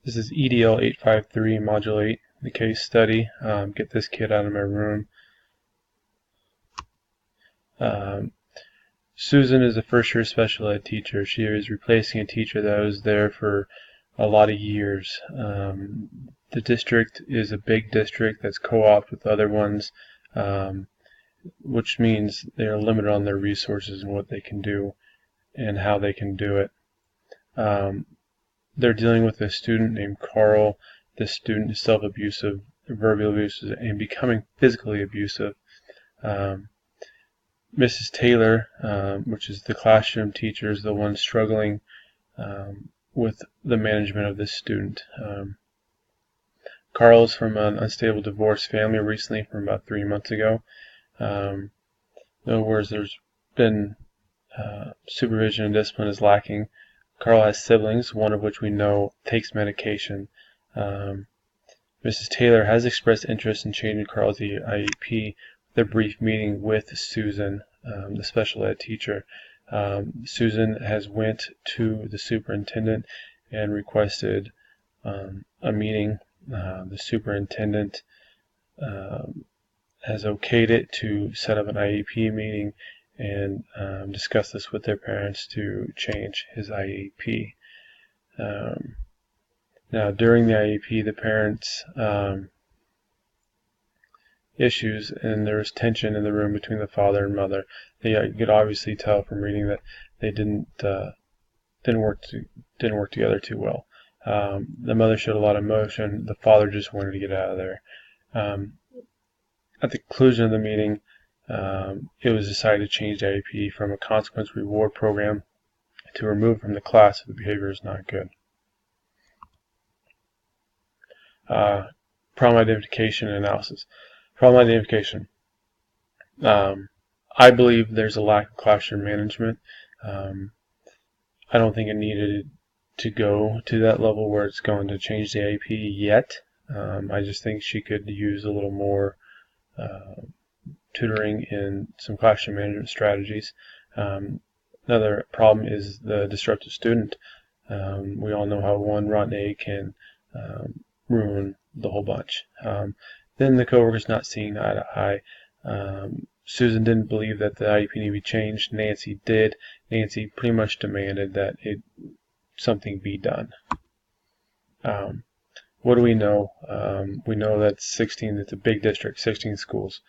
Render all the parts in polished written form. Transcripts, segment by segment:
This is EDL853 Module 8, the case study. Get this kid out of my room. Susan is a first-year special ed teacher. She is replacing a teacher that was there for a lot of years. The district is a big district that's co-opted with other ones, which means they are limited on their resources and what they can do and how they can do it. They're dealing with a student named Carl. This student is self-abusive, verbally abusive, and becoming physically abusive. Mrs. Taylor, which is the classroom teacher, is the one struggling with the management of this student. Carl is from an unstable divorced family recently, from about 3 months ago. In other words, there's been supervision and discipline is lacking. Carl has siblings, one of which we know takes medication. Mrs. Taylor has expressed interest in changing Carl's IEP with a brief meeting with Susan, the special ed teacher. Susan has went to the superintendent and requested a meeting. The superintendent has okayed it to set up an IEP meeting and discuss this with their parents to change his IEP. Now, during the IEP, the parents issues, and there was tension in the room between the father and mother. You could obviously tell from reading that they didn't work together too well. The mother showed a lot of emotion. The father just wanted to get out of there. At the conclusion of the meeting, it was decided to change the IEP from a consequence reward program to remove from the class if the behavior is not good. Problem identification and analysis. Problem identification. I believe there's a lack of classroom management. I don't think it needed to go to that level where it's going to change the IEP yet. I just think she could use a little more tutoring and some classroom management strategies. Another problem is the disruptive student. We all know how one rotten egg can ruin the whole bunch. Then the coworkers not seeing eye to eye. Susan didn't believe that the IEP needed to be changed. Nancy did. Nancy pretty much demanded that something be done. What do we know? We know that it's a big district, 16 schools,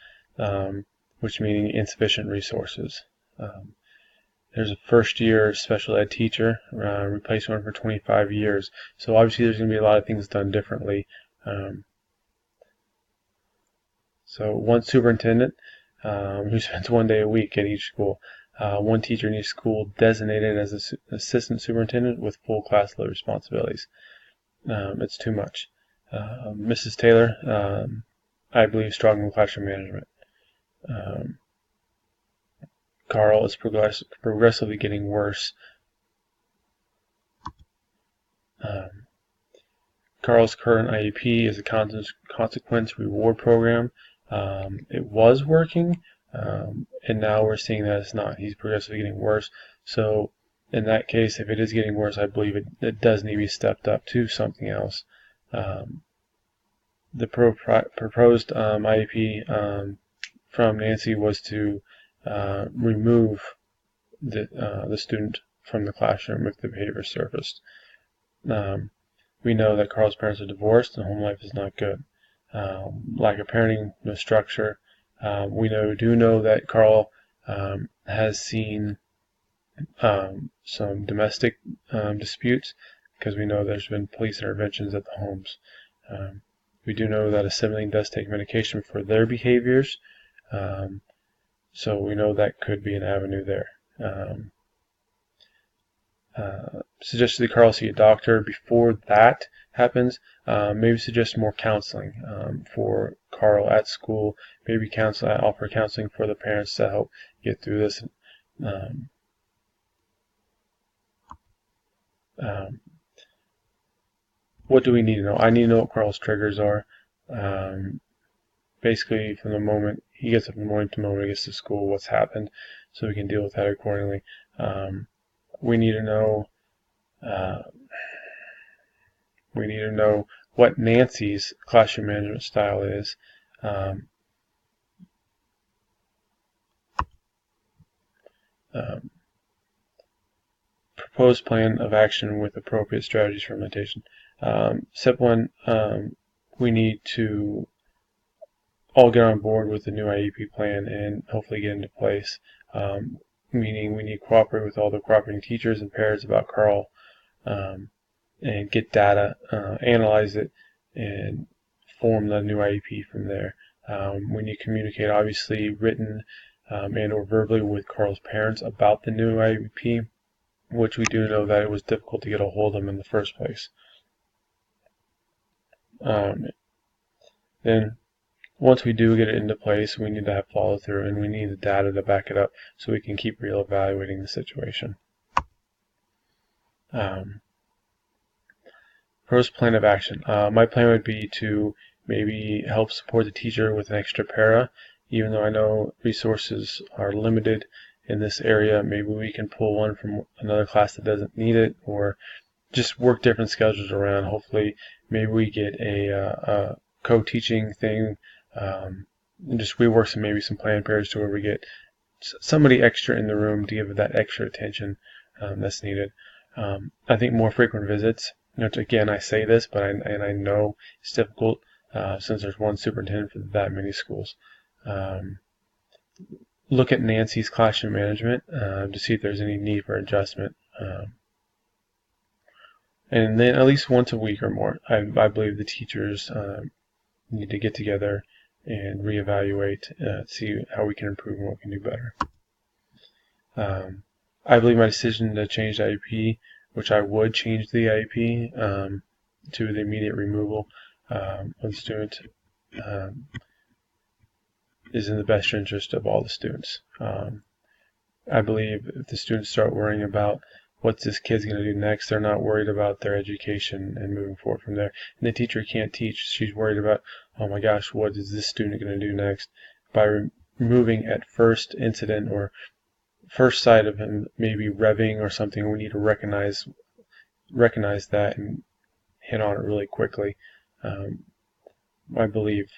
which meaning insufficient resources. There's a first-year special ed teacher, replaced one for 25 years. So obviously there's going to be a lot of things done differently. So one superintendent who spends 1 day a week at each school. One teacher in each school designated as an assistant superintendent with full class load responsibilities. It's too much. Mrs. Taylor, I believe, struggling with classroom management. Carl is progressively getting worse. Carl's current IEP is a consequence reward program. It was working, and now we're seeing that it's not. He's progressively getting worse. So in that case, if it is getting worse, I believe it does need to be stepped up to something else. The proposed IEP from Nancy was to remove the student from the classroom if the behavior surfaced. We know that Carl's parents are divorced and home life is not good. Lack of parenting, no structure. We do know that Carl has seen some domestic disputes, because we know there's been police interventions at the homes. We do know that a sibling does take medication for their behaviors, so we know that could be an avenue there. Suggested that Carl see a doctor. Before that happens, maybe suggest more counseling for Carl at school. Maybe offer counseling for the parents to help get through this. What do we need to know? I need to know what Carl's triggers are. Basically, from the moment he gets up in the morning to the moment he gets to school, what's happened, so we can deal with that accordingly. We need to know We need to know what Nancy's classroom management style is. Um, um, Proposed plan of action with appropriate strategies for implementation. Step one, we need to all get on board with the new IEP plan and hopefully get into place. Meaning we need to cooperate with all the cooperating teachers and parents about Carl, and get data, analyze it, and form the new IEP from there. We need to communicate, obviously, written and or verbally with Carl's parents about the new IEP, which we do know that it was difficult to get a hold of them in the first place. Then once we do get it into place, we need to have follow through, and we need the data to back it up so we can keep reevaluating the situation. First plan of action. My plan would be to maybe help support the teacher with an extra para. Even though I know resources are limited in this area, maybe we can pull one from another class that doesn't need it, or just work different schedules around. Hopefully, maybe we get a co-teaching thing, and just rework maybe some plan pairs to where we get somebody extra in the room to give that extra attention that's needed. I think more frequent visits. Again, I say this, but I know it's difficult since there's one superintendent for that many schools. Look at Nancy's classroom management to see if there's any need for adjustment. And then at least once a week or more, I believe the teachers need to get together and reevaluate, see how we can improve and what we can do better. I believe my decision to change the IEP, which I would change the IEP to the immediate removal of the student, is in the best interest of all the students. I believe if the students start worrying about what's this kid's going to do next, they're not worried about their education and moving forward from there. And the teacher can't teach. She's worried about, oh my gosh, what is this student going to do next? By removing at first incident or first sight of him maybe revving or something, we need to recognize that and hit on it really quickly. I believe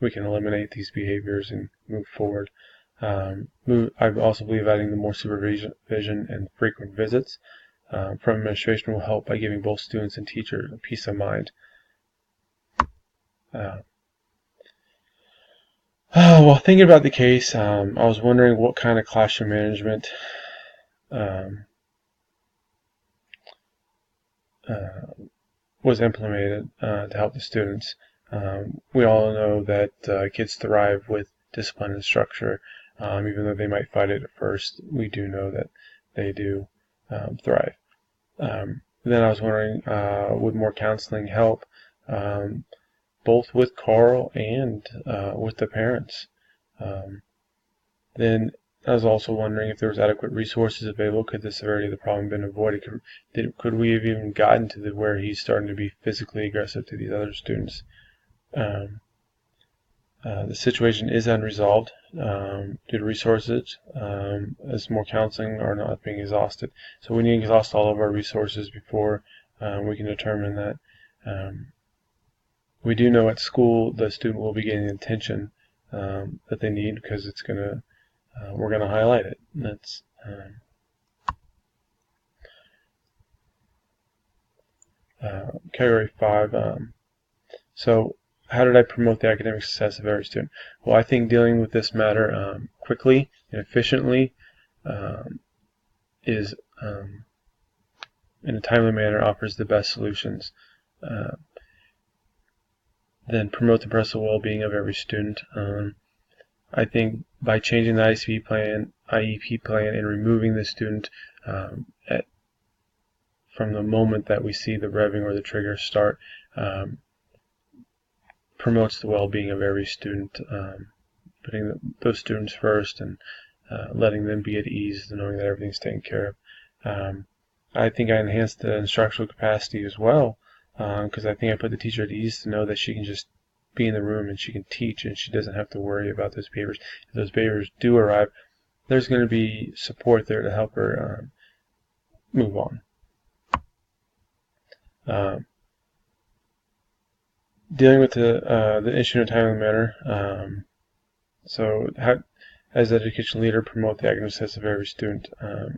we can eliminate these behaviors and move forward. I also believe adding the more supervision and frequent visits from administration will help by giving both students and teachers a peace of mind. While thinking about the case, I was wondering what kind of classroom management was implemented to help the students. We all know that kids thrive with discipline and structure. Even though they might fight it at first, we do know that they do thrive. Then I was wondering, would more counseling help, both with Carl and with the parents? Then I was also wondering if there was adequate resources available. Could the severity of the problem have been avoided? Could we have even gotten to where he's starting to be physically aggressive to these other students? The situation is unresolved due to resources, as more counseling are not being exhausted. So we need to exhaust all of our resources before we can determine that. We do know at school the student will be getting the attention that they need because it's gonna we're gonna highlight it. That's category 5. So how did I promote the academic success of every student? Well, I think dealing with this matter quickly and efficiently is in a timely manner offers the best solutions. Then promote the personal well-being of every student. I think by changing the IEP plan and removing the student from the moment that we see the revving or the trigger start, promotes the well-being of every student, putting those students first and letting them be at ease, knowing that everything's taken care of. I think I enhanced the instructional capacity as well, because I think I put the teacher at ease to know that she can just be in the room and she can teach and she doesn't have to worry about those behaviors. If those behaviors do arrive, there's going to be support there to help her move on. Dealing with the issue in a timely manner. So, as an education leader, promote the academic success of every student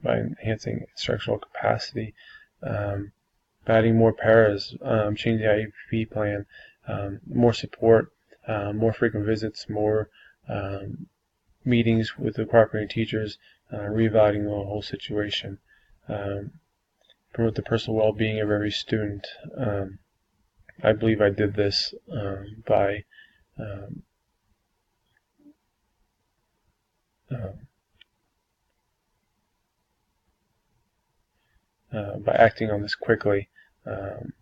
by enhancing instructional capacity, by adding more paras, changing the IEP plan, more support, more frequent visits, more meetings with the cooperating teachers, reevaluating the whole situation. Promote the personal well-being of every student. I believe I did this by acting on this quickly and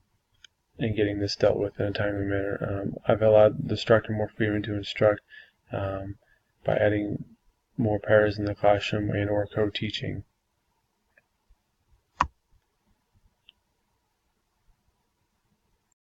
getting this dealt with in a timely manner. I've allowed the instructor more freedom to instruct by adding more paras in the classroom and or co-teaching.